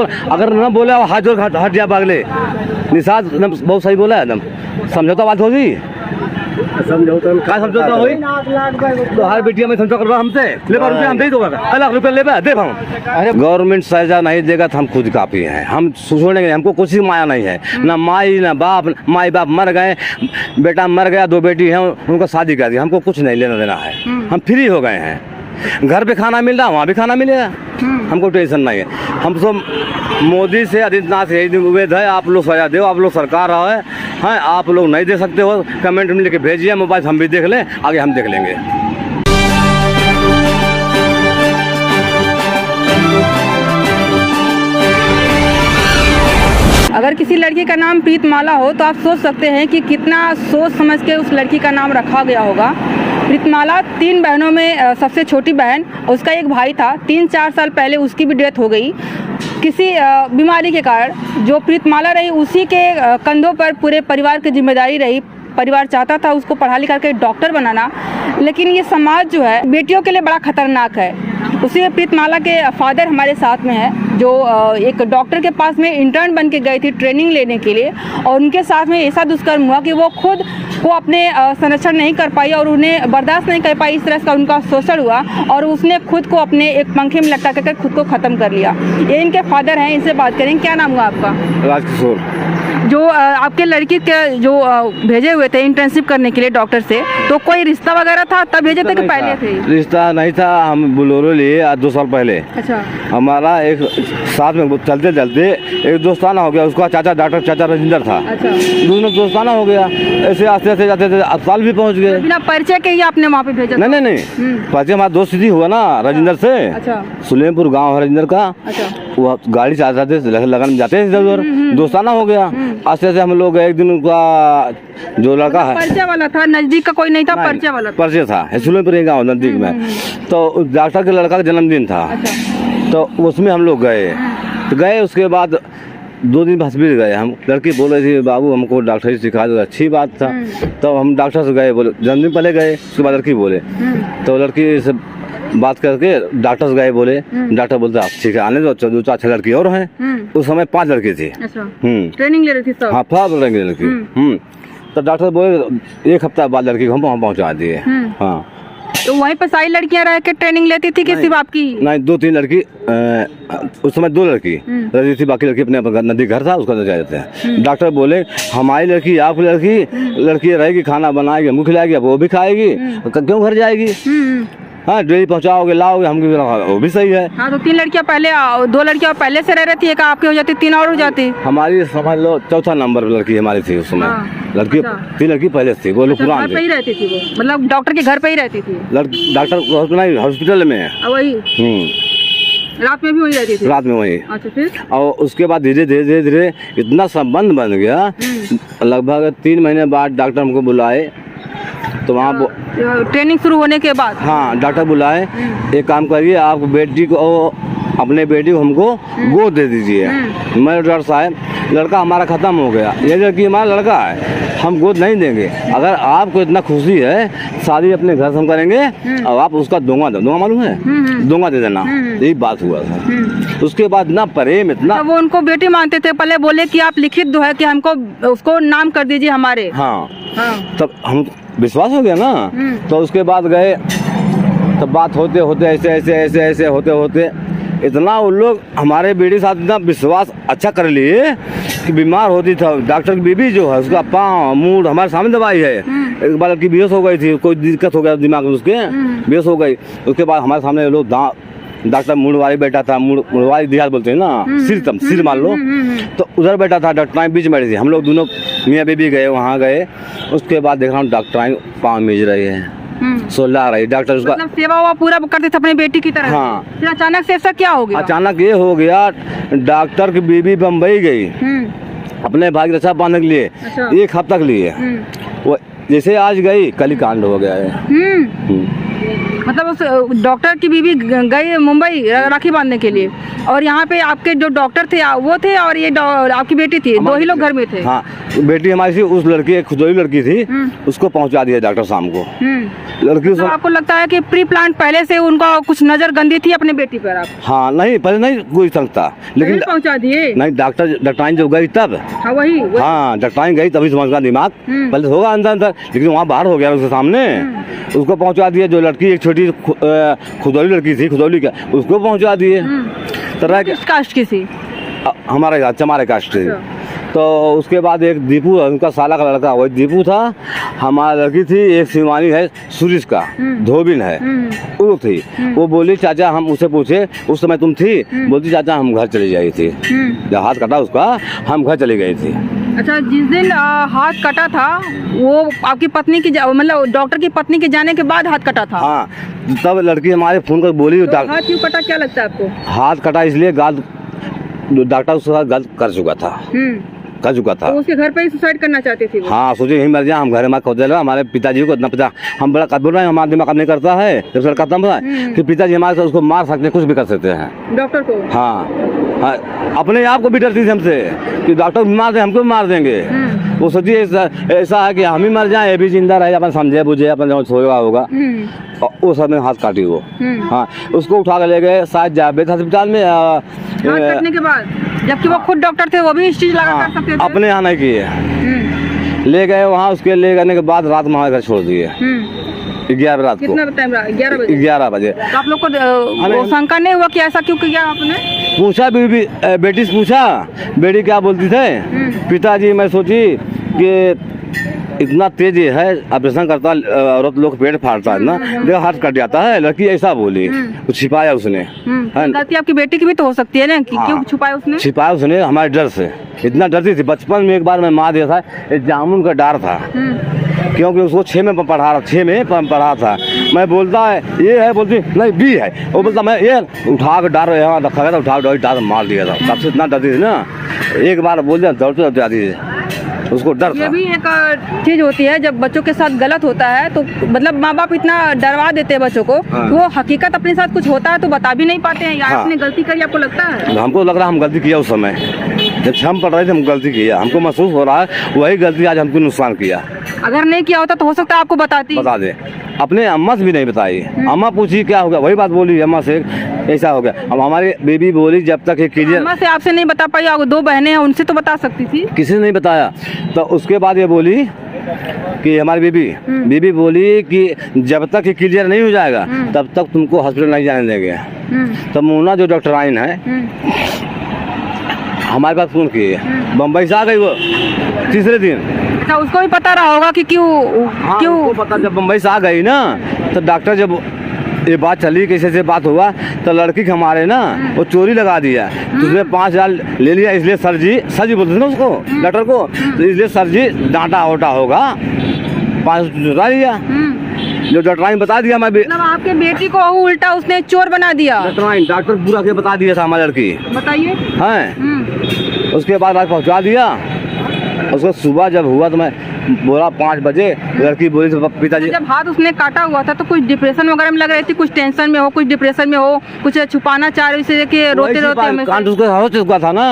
अगर न बोले हाथ जोड़ हट जा पागले। निषाद बहुत सही बोला है एकदम, समझौता बात होगी, समझौता क्या समझौता हुई तो हर बेटिया में समझौता करवा हमसे ले रुपये हम दे दो, लाख रुपये ले दे हम। अरे गवर्नमेंट सजा नहीं देगा तो हम खुद काफी हैं, हम छोड़ेंगे, हमको कुछ ही माया नहीं है, ना माई ना बाप, माई बाप मर गए, बेटा मर गया, 2 बेटी हैं उनका शादी कर दिया, हमको कुछ नहीं लेना देना है, हम फ्री हो गए हैं। घर पे खाना मिल रहा, वहाँ भी खाना मिलेगा, हमको टेंशन नहीं है। हम सब मोदी से आदित्यनाथ से यही उम्मीद है, आप लोग सजा दो, आप लोग सरकार है, आप लोग नहीं दे सकते हो कमेंट में लिख के भेजिए, मोबाइल हम भी देख लें, आगे हम देख लेंगे। अगर किसी लड़की का नाम प्रीतमाला हो तो आप सोच सकते हैं कि कितना सोच समझ के उस लड़की का नाम रखा गया होगा। प्रीतमाला 3 बहनों में सबसे छोटी बहन, उसका एक भाई था, 3-4 साल पहले उसकी भी डेथ हो गई किसी बीमारी के कारण। जो प्रीतमाला रही उसी के कंधों पर पूरे परिवार की जिम्मेदारी रही। परिवार चाहता था उसको पढ़ा लिखा कर डॉक्टर बनाना, लेकिन ये समाज जो है बेटियों के लिए बड़ा खतरनाक है। उसी प्रीतमाला के फादर हमारे साथ में है, जो एक डॉक्टर के पास में इंटर्न बन के गए थे ट्रेनिंग लेने के लिए, और उनके साथ में ऐसा दुष्कर्म हुआ कि वो खुद को अपने संरक्षण नहीं कर पाई और उन्हें बर्दाश्त नहीं कर पाई। इस तरह का उनका शोषण हुआ और उसने खुद को अपने एक पंखे में लटका कर खुद को ख़त्म कर लिया। ये इनके फादर हैं, इनसे बात करेंगे। क्या नाम हुआ आपका? राजकिशोर। जो आपके लड़की के जो भेजे हुए थे इंटर्नशिप करने के लिए डॉक्टर से, तो कोई रिश्ता वगैरह था तब भेजे थे कि पहले थे? रिश्ता नहीं था, हम बोलेरो लिए आज 2 साल पहले। अच्छा। हमारा एक साथ में चलते चलते एक दोस्ताना हो गया, उसका चाचा डॉक्टर चाचा राजेंद्र था। अच्छा। दोनों दोस्ताना हो गया, ऐसे आस्ते आस्ते जाते थे अस्पताल भी पहुँच गए। बिना परिचय के ही आपने वहाँ पे भेजा? नहीं, परिचय हमारा दोस्त ही हुआ ना राजेंद्र से। अच्छा। सुलेमपुर गाँव है राजेंद्र का। अच्छा। वो गाड़ी चलाते थे, लगन में जाते थे इधर उधर, दोस्ताना हो गया। आस्ते आस्ते हम लोग एक दिन उनका जो लड़का है, परिचय वाला था, नजदीक का कोई नहीं था, परिचय वाला परिचय था, सुलेमपुर गाँव नजदीक में। तो डॉक्टर के लड़का का जन्मदिन था। तो उसमें हम लोग गए, तो गए उसके बाद 2 दिन हॉस्पिटल गए। हम लड़की बोल रही थी बाबू हमको डॉक्टरी सिखा दो, अच्छी बात था। तो हम डॉक्टर से गए, बोले जन्मदिन पहले गए, उसके बाद लड़की बोले, तो लड़की से बात करके डॉक्टर से गए, बोले डॉक्टर बोलते आप ठीक है आने दो, 2-4 लड़की और हैं। उस समय 5 लड़की थी। ट्रेनिंग ले रही थी सब? हाँ, 5 लड़की। तो डॉक्टर बोले 1 हफ्ता बाद लड़की को हम वहाँ पहुँचा दिए। हाँ। तो वहीं पर सारी लड़कियां रह के ट्रेनिंग लेती थी कि सिर्फ आपकी? नहीं, 2-3 लड़की, उस समय 2 लड़की रहती थी, बाकी लड़की अपने नदी घर था उसका जाते हैं। डॉक्टर बोले हमारी लड़की आपकी लड़की रहेगी, खाना बनाएगी, हमको खिलाएगी, वो भी खाएगी, क्यों घर जाएगी? हाँ, डेली पहुँचाओगे लाओगे, हम वो भी सही है। हाँ, तो 3 लड़कियां पहले, 2 लड़कियां पहले से रह रही थी, एक आपकी हो जाती, 3 और हो जाती? हमारी समझ लो 4था नंबर लड़की हमारी थी उस समय। लड़की 3 लड़की पहले थी, वो लोग पुरानी घर पे ही रहती थी, वो मतलब डॉक्टर के घर पे ही रहती थी? डॉक्टर हॉस्पिटल में वही रात में भी वही रहती थी? रात में वही। अच्छा, फिर? और उसके बाद धीरे धीरे इतना संबंध बन गया, लगभग 3 महीने बाद डॉक्टर हमको बुलाए। तो वहाँ ट्रेनिंग शुरू होने के बाद? हाँ, डॉक्टर बुलाए, एक काम करिए आप बेटी को, अपने बेटी को हमको गोद दे दीजिए। मैं डॉक्टर साहब लड़का हमारा ख़त्म हो गया, ये लड़की हमारा लड़का है, हम गोद नहीं देंगे। अगर आपको इतना खुशी है, शादी अपने घर से हम करेंगे और आप उसका दोंगा मालूम है, दोंगा दे देना। यही बात हुआ था। उसके बाद ना प्रेम इतना, तो वो उनको बेटी मानते थे, पहले बोले कि आप लिखित दो है कि हमको उसको नाम कर दीजिए हमारे। हाँ, तब हम विश्वास हो गया ना। तो उसके बाद गए, तब बात होते होते ऐसे होते इतना उन लोग हमारे बेटी साथ इतना विश्वास अच्छा कर लिए कि बीमार होती था, डॉक्टर की बीबी जो है उसका पाँव मूड हमारे सामने दवाई है। एक बार लड़की बेहोश हो गई थी, कोई दिक्कत हो गया दिमाग में, उसके बेहोश हो गई। उसके बाद हमारे सामने लोग डॉक्टर मुंडवारी बैठा था, मुंडवारी देहात बोलते हैं ना, सिर मान लो, तो उधर बैठा था। डॉक्टर बीच में बैठी थी, हम लोग दोनों मियाँ बीबी गए, वहाँ गए। उसके बाद देख रहा हूँ डॉक्टर पाँव मीज रहे हैं, सोला रही डॉक्टर, उसका मतलब सेवा हुआ पूरा करते थे अपनी बेटी की तरह। हाँ। फिर अचानक से ऐसा क्या हो गया? अचानक ये हो गया, डॉक्टर की बीबी बम्बई गई अपने भाई की रक्षा बांधने के लिए। अच्छा। 1 हफ्ता के लिए। वो जैसे आज गई, कल ही कांड हो गया है। मतलब उस डॉक्टर की बीवी गई मुंबई राखी बांधने के लिए, और यहाँ पे आपके जो डॉक्टर थे वो थे और ये आपकी बेटी थी, दो ही लोग घर में थे। हाँ, बेटी हमारी थी, उस लड़की एक खुदोई लड़की थी, उसको पहुंचा दिया डॉक्टर शाम को। लड़की तो आपको लगता है कि प्री प्लान पहले से उनका कुछ नजर गंदी थी अपनी बेटी पर? आप हाँ, नहीं पहले नहीं कोई संग था, लेकिन पहुंचा दिए। नहीं, डॉक्टराइन जब गई तब। हाँ वही। हाँ, डॉक्टराइन गई तभी समझ गया दिमाग, पहले होगा अंदर अंदर, लेकिन वहाँ बाहर हो गया उसके सामने, उसको पहुंचा दिया। जो लड़की एक छोटी खुदौली लड़की थी, खुदौली का, उसको पहुंचा दिए। तरह के कास्ट की थी? हमारे चमारे कास्ट थी। तो उसके बाद एक दीपू, उनका साला का लड़का वही दीपू था। हमारी लड़की थी एक शिवानी है, सूरज का धोबिन है, वो थी। वो बोली चाचा, हम उसे पूछे उस समय तुम थी, बोलती चाचा हम घर चली गई थी, जब हाथ कटा उसका हम घर चली गई थी। अच्छा, जिस दिन हाथ कटा था वो आपकी पत्नी की मतलब डॉक्टर की पत्नी के जाने के बाद हाथ कटा था? हाँ, तब लड़की हमारे फोन कर बोली तो हाथ क्यों कटा, क्या लगता है आपको? हाथ कटा इसलिए डॉक्टर उसके साथ गलत कर चुका था। तो उसके घर पे ही सुसाइड करना चाहते थे वो? हाँ, सोचे यही मर जाए, हम घर में खोद हमारे पिताजी को इतना पता, हम बड़ा बोल रहे हैं, हमारा दिमाग नहीं करता है, जब सर खत्म हुआ कि पिताजी हमारे साथ उसको मार सकते हैं, कुछ भी कर सकते हैं डॉक्टर को। हाँ, अपने आप को भी डरती थी हमसे कि डॉक्टर मार दे, हमको मार देंगे। वो सोचिए ऐसा है कि हम ही मर जाए, ये भी जिंदा रहे, अपन समझे बुझे, अपन सोएगा होगा। वो समय हाथ काटी वो। हाँ, उसको उठा कर ले गए शायद जावेद अस्पताल में। हाथ कटने के बाद, जबकि वो खुद डॉक्टर थे, वो भी स्टिच लगा कर सकते थे। अपने यहाँ नहीं किए, ले गए वहाँ। उसके ले जाने के बाद रात में हमारे घर छोड़ दिए 11 रात को। कितना टाइम? 11 बजे। 11 बजे। तो आप लोग को शंका नहीं हुआ कि ऐसा क्यों किया आपने? पूछा बेटी से पूछा, बेटी क्या बोलती थे, पिताजी मैं सोची कि इतना तेज है, ऑपरेशन करता औरत लोग पेट फाड़ता है ना, देखो हाथ कट जाता है। लड़की ऐसा बोली, कुछ छिपाया उसने। गलती आपकी बेटी की भी तो हो सकती है ना, कि क्यों छुपाया उसने? छिपाया उसने हमारे डर से, इतना डरती थी। बचपन में एक बार मैं मार दिया था, एक जामुन का डर था, क्योंकि उसको 6 में पढ़ा था। मैं बोलता है ये है, बोलती नहीं बी है, वो बोलता मैं ये उठा के डार यहाँ रखा गया था, उठा के डार मार दिया था। सबसे इतना डरती थी ना, एक बार बोल दिया दौड़ते जाती थी, उसको डर था। ये भी एक चीज होती है, जब बच्चों के साथ गलत होता है तो मतलब माँ बाप इतना डरवा देते हैं बच्चों को, वो हकीकत अपने साथ कुछ होता है तो बता भी नहीं पाते हैं। यार आपने गलती करी, आपको लगता है? हमको लग रहा है हम गलती किया उस समय, जब हम पढ़ रहे थे हम गलती किया, हमको महसूस हो रहा है वही गलती आज हमको नुकसान किया। अगर नहीं किया होता तो हो सकता है आपको बता दे। अपने अम्मा से भी नहीं बताई। अम्मा पूछी क्या हो गया, वही बात बोली अम्मा से, ऐसा हो गया। अब हमारी बेबी बोली जब तक क्लियर, अम्मा से आपसे नहीं बता पाई, 2 बहनें हैं उनसे तो बता सकती थी। किसी ने नहीं बताया। तो उसके बाद ये बोली कि हमारी बीबी बोली कि जब तक क्लियर नहीं हो जाएगा तब तक तुमको हॉस्पिटल नहीं जाने देंगे। तो मुन्ना जो डॉक्टराइन है हमारे पास फोन किए, बम्बई से आ गई वो तीसरे दिन। अच्छा, उसको भी पता रहा होगा कि क्यों पता, जब बम्बई से आ गई ना तो डॉक्टर जब ये बात चली कैसे से बात हुआ, तो लड़की के हमारे ना वो चोरी लगा दिया, तो उसने 5,000 ले लिया। इसलिए सर जी बोलते थे ना उसको, डॉक्टर को, तो इसलिए सर जी डांटा वोटा होगा, 500 चुरा लिया। जो डॉक्टराइन बता दिया, मैं मतलब आपके बेटी को उल्टा उसने चोर बना दिया। डॉक्टर पूरा के बता दिया था हमारी लड़की। बताइए। हैं, उसके बाद आज पहुँचा दिया। उसको सुबह जब हुआ तो मैं बोला 5 बजे, लड़की बोली तो पिताजी, जब हाथ उसने काटा हुआ था तो कुछ डिप्रेशन वगैरह में लग रही थी, कुछ टेंशन में हो, कुछ डिप्रेशन में हो, कुछ छुपाना चाह रही थी कि रोते कांट उसको हो चुका था ना,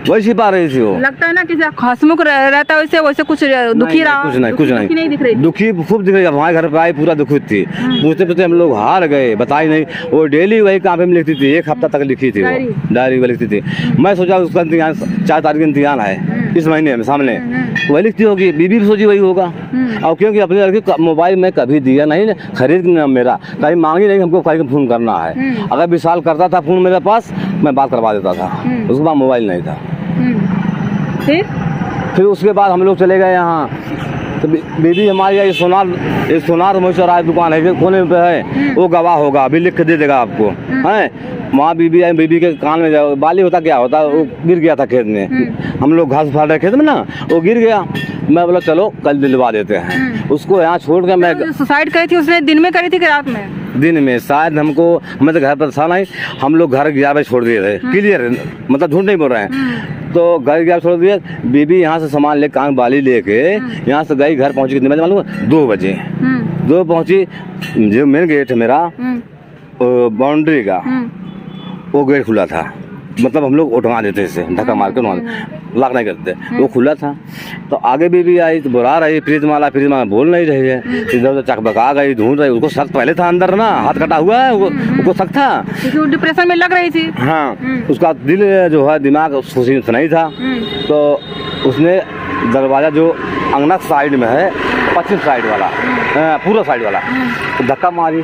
वही छिपा रही थी वो। लगता है ना कि हंसमुख रहता है वैसे कुछ दुखी रहा? कुछ नहीं दिख रही, दुखी खूब दिख रही। हमारे घर पे आई पूरा दुखी थी, पूछते हम लोग हार गए, बताई नहीं। वो डेली वही कापी में लिखती थी, 1 हफ्ता तक लिखी थी, वो डायरी में लिखती थी। मैं सोचा उसका इम्तिहान 4 तारीख का इम्तिहान है इस महीने में, सामने वही लिखती होगी, बीबी भी सोची वही होगा। और क्योंकि अपनी लड़की मोबाइल में कभी दिया नहीं, खरीद मेरा कहीं मांगी नहीं, हमको कहीं फोन करना है। अगर विशाल करता था फोन मेरे पास, मैं बात करवा देता था, उसके बाद मोबाइल नहीं था। फिर उसके बाद हम लोग चले गए यहाँ, तो बेबी हमारी ये सोनार मोचराय दुकान है, कोने पे है, वो गवाह होगा, अभी लिख के दे देगा आपको। हैं, वहाँ बीबी आई, बीबी के कान में जाओ, बाली होता क्या होता, वो गिर गया था खेत में। हम लोग घास फाड़ रहे खेत में ना, वो गिर गया। मैं बोला चलो कल दिलवा देते हैं उसको, यहाँ छोड़ के। मैं सुसाइड करी थी उसने दिन में करी थी कि रात में? दिन में। शायद हमें तो घर पर था नहीं, हम लोग घर 11 बजे छोड़ दिए थे। क्लियर, मतलब झूठ नहीं बोल रहे हैं। तो घर 11 छोड़ दिए। बीबी यहाँ से सामान ले, कान बाली लेके यहाँ से गई, घर पहुँची कितने बजे मालूम? 2 बजे। जो पहुंची, जो मेन गेट है मेरा बाउंड्री का, वो गेट खुला था। मतलब हम लोग उठवा देते इसे, धक्का मार के लॉक नहीं करते, वो खुला था। तो आगे भी आई तो बुला रही प्रीतमाला बोल नहीं रही है, इधर उधर चकबका गई, ढूंढ रही। उसको शक पहले था अंदर ना, हाथ कटा हुआ है, उसको शक था, डिप्रेशन में लग रही थी। हाँ, उसका दिल जो है दिमाग नहीं था। तो उसने दरवाजा जो अंगना साइड में है, पश्चिम साइड वाला, पूरा साइड वाला, धक्का मारी,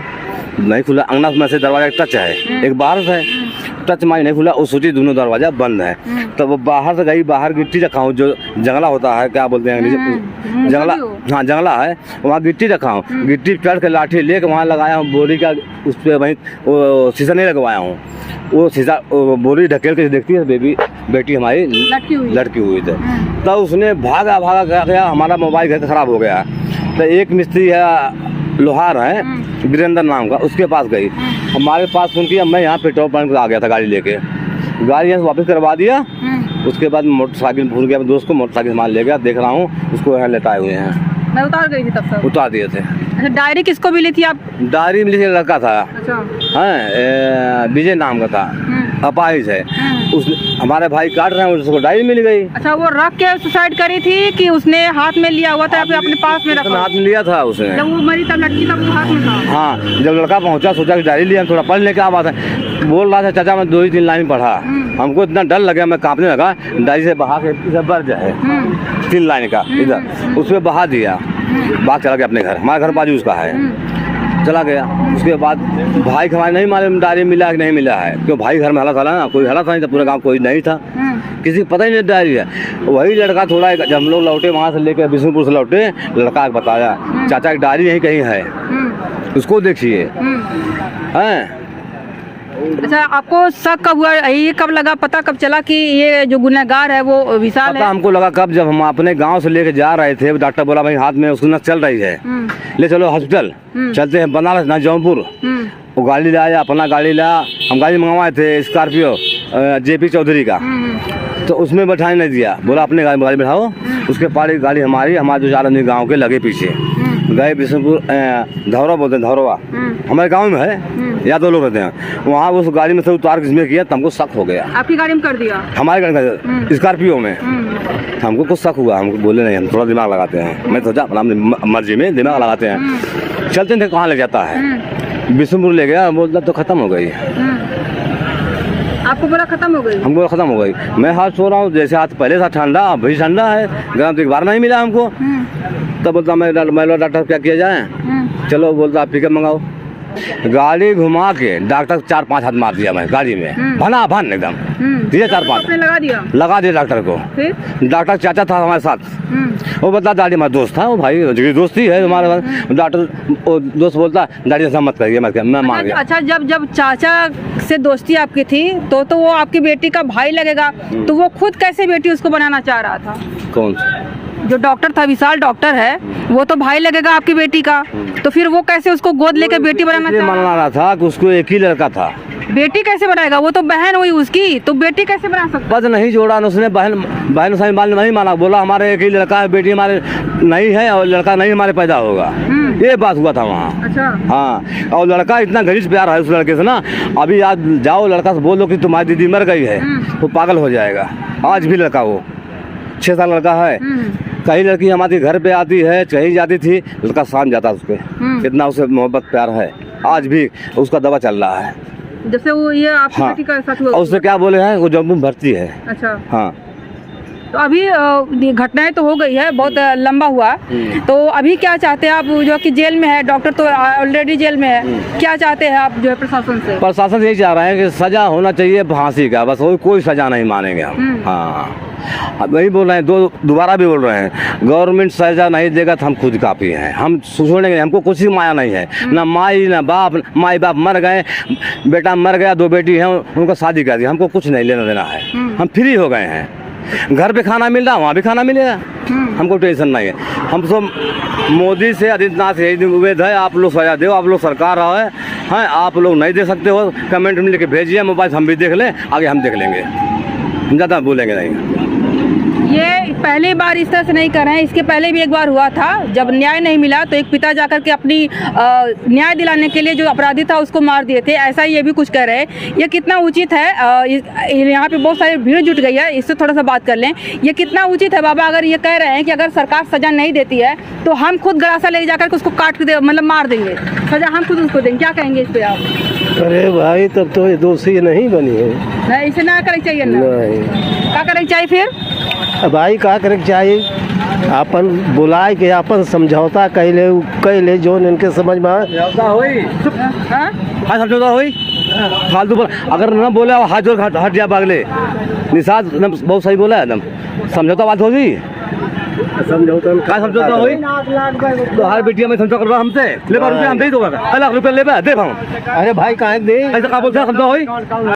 नहीं खुला। अंगना में से दरवाजा टच है, एक बाहर से टच मारी, नहीं खुला। वो सोची दोनों दरवाजा बंद है। तो वो बाहर से गई, बाहर गिट्टी रखा हूँ, जो जंगला होता है, क्या बोलते हैं जंगला, हाँ जंगला है, वहाँ गिट्टी रखा हूँ। गिट्टी चढ़ के लाठी लेके वहाँ लगाया हूँ बोरी का, उस पर वहीं वो शीशा नहीं लगवाया हूँ। वो शीशा बोरी ढकेल के देखती है, बेटी हमारी लटकी हुई थी। तो उसने भागा गया, हमारा मोबाइल घर खराब हो गया। तो एक मिस्त्री है, लोहार है, वीरेंद्र नाम का, उसके पास गई, हमारे पास फोन किया। मैं यहाँ पेट्रोल पंप आ गया था गाड़ी लेके, गाड़ी यहाँ से वापस करवा दिया। उसके बाद मोटरसाइकिल भूल गया, दोस्त को मोटरसाइकिल मान ले गया, देख रहा हूँ उसको यहाँ लेटाए हुए हैं। मैं उतार गई थी तब तक? उतार दिए थे। अच्छा, डायरी किसको मिली थी आप? डायरी मिली थी, लड़का था, अच्छा, विजय नाम का था, अपाहिज है। उस हमारे भाई काट रहे हैं, उसको डायरी मिल गई। अच्छा, वो रख के सुसाइड करी थी कि उसने हाथ में लिया हुआ था, अपने पास में रखा? हाथ में लिया था उसने, जब वो मरी तब लड़की तब वो हाथ में था। हाँ, जब लड़का पहुंचा सोचा कि डायरी लिया, थोड़ा पढ़ ले, क्या बात है। बोल रहा था चाचा मैं 2-3 लाइन पढ़ा, हमको इतना डर लगा, मैं कांपने लगा, डायरी से बहा के इधर बढ़ जाए 3 लाइन का, इधर उसमें बहा दिया, बात चला गया अपने घर। हमारा घर बाजू उसका है, चला गया। उसके बाद भाई को हमारे नहीं मालूम डायरी मिला कि नहीं मिला है, क्यों भाई घर में हला था ना, कोई हला था नहीं था, पूरा गांव कोई नहीं था, किसी को पता ही नहीं डायरी है। वही लड़का थोड़ा, जब हम लोग लौटे वहाँ से लेकर बिशुनपुर से लौटे, लड़का बताया चाचा की डायरी यहीं कहीं है, उसको देखिए। हैं अच्छा, आपको शक कब हुआ, ये कब लगा, पता कब चला कि ये जो गुनहगार है वो विशाल है? हमको लगा कब, जब हम अपने गांव से लेके जा रहे थे, डॉक्टर बोला भाई हाथ में उसकी नस चल रही है, ले चलो हॉस्पिटल, चलते हैं बनारस ना जौनपुर। वो गाड़ी लाया, अपना गाड़ी लाया, हम गाड़ी मंगवाए थे स्कॉर्पियो JP चौधरी का, तो उसमें बैठाने नहीं दिया, बोला अपने गाड़ी बैठाओ। उसके पास गाड़ी हमारे जो 4 आदमी गाँव के लगे पीछे गए, बिशनपुर धौरा बोलते हैं, धौरवा हमारे गांव में है, या 2 लोग रहते हैं वहाँ। उस गाड़ी में से उतार किसमें किया, तो हमको शक हो गया। आपकी गाड़ी में कर दिया? हमारी गाड़ी में, स्कॉर्पियो में। हमको कुछ शक हुआ, हमको बोले नहीं, हम थोड़ा दिमाग लगाते हैं। मैं सोचा अपना मर्जी में दिमाग लगाते हैं, चलते थे कहाँ ले जाता है, बिशनपुर ले गया, बोलता तो खत्म हो गई। आपको बोला खत्म हो गई? हमको खत्म हो गई। मैं हाथ सो रहा हूँ, जैसे हाथ पहले था ठंडा, अभी ठंडा है, गर्म तो एक बार नहीं मिला हमको। तब बोलता मैं डॉक्टर क्या किया जाए, चलो बोलता आप पिकअप मंगाओ। गाड़ी घुमा के डॉक्टर 4-5 हाथ मार दिया मैं गाड़ी में, भना भन एकदम दिया 4-5 लगा दिया डॉक्टर को। डॉक्टर चाचा था हमारे साथ, वो बता दादी हमारा दोस्त था, वो भाई दोस्ती है हमारे। डॉक्टर दोस्त बोलता दादी ऐसा मत करिए, मैं मान गया। अच्छा, जब चाचा से दोस्ती आपकी थी तो वो आपकी बेटी का भाई लगेगा, तो वो खुद कैसे बेटी उसको बनाना चाह रहा था? कौन? जो डॉक्टर था, विशाल डॉक्टर है, वो तो भाई लगेगा आपकी बेटी का, तो फिर वो कैसे उसको गोद लेकर बेटी बनाना रहा था कि उसको एक ही लड़का था। बेटी कैसे बनाएगा, वो तो बहन हुई उसकी, तो बेटी कैसे बना सकता? बस नहीं जोड़ा उसने, बहन नहीं माना, बोला हमारे एक ही लड़का है, बेटी हमारे नहीं है और लड़का नहीं हमारे पैदा होगा, ये बात हुआ था वहाँ। अच्छा। हाँ, और लड़का इतना घनिष्ठ प्यार है उस लड़के से ना, अभी आज जाओ लड़का से बोलो कि तुम्हारी दीदी मर गई है, वो पागल हो जाएगा। आज भी लड़का, वो 6 साल लड़का है, कहीं लड़की हमारे घर पे आती है, कहीं जाती थी, लड़का शाम जाता उसके, इतना उसे मोहब्बत प्यार है, आज भी उसका दवा चल रहा है। जैसे वो ये आपकी बेटी का साथ हुआ, उससे क्या बोले हैं, वो जम्मू में भर्ती है। अच्छा। हाँ, तो अभी घटनाएं तो हो गई है, बहुत लंबा हुआ, तो अभी क्या चाहते हैं आप, जो कि जेल में है, डॉक्टर तो ऑलरेडी जेल में है, क्या चाहते हैं आप जो है प्रशासन से? प्रशासन यही चाह रहे हैं कि सजा होना चाहिए फांसी का, बस कोई सजा नहीं मानेंगे हम। हाँ, अब वही बोल रहे हैं, दोबारा भी बोल रहे हैं, गवर्नमेंट सजा नहीं देगा तो हम खुद काफी हैं, हम छोड़ेंगे, हमको कुछ ही माया नहीं है, ना माई ना बाप, माई बाप मर गए, बेटा मर गया, 2 बेटी हैं, उनको शादी कर दी, हमको कुछ नहीं लेना देना है, हम फ्री हो गए हैं। घर पे खाना मिल रहा, वहाँ भी खाना मिलेगा, हमको टेंशन नहीं है। हम सब मोदी से, आदित्यनाथ से यही उम्मीद है, आप लोग सजा दो, आप लोग सरकार रहे हैं, आप लोग नहीं दे सकते हो, कमेंट में लिख के भेजिए, मोबाइल हम भी देख लें, आगे हम देख लेंगे, हम ज़्यादा बोलेंगे नहीं। ये पहली बार इस तरह से नहीं कर रहे हैं, इसके पहले भी एक बार हुआ था। जब न्याय नहीं मिला तो एक पिता जाकर के अपनी न्याय दिलाने के लिए जो अपराधी था उसको मार दिए थे। ऐसा ही ये भी कुछ कर रहे हैं। ये कितना उचित है? यहाँ पे बहुत सारी भीड़ जुट गई है, इससे थोड़ा सा बात कर लें। ये कितना उचित है बाबा अगर ये कह रहे हैं कि अगर सरकार सजा नहीं देती है तो हम खुद गरासा ले जाकर के उसको काट के मतलब मार देंगे, सजा हम खुद उसको देंगे, क्या कहेंगे इस पे आप? अरे भाई तब तो ये दोषी नहीं बनी है। नहीं, इसे ना करना चाहिए ना, नहीं क्या करना चाहिए फिर? भाई का करे के चाहिए, अपन बुलाए के अपन समझौता कैले जो इनके समझ में आए। समझौता हुई, हाँ? हाँ समझौता हुई। फालतू बोल, अगर न बोले हाथ जोड़ हट जा बागले। निषाद बहुत सही बोला है एकदम, समझौता बात होगी। समझौता का समझौता हुई? तो हर बेटिया में समझौता करवा हमसे, ले रुपया हम दे दो, लाख रुपया ले दे हम। अरे भाई कहाँ दे ऐसा का बोलते हैं समझौता हुई?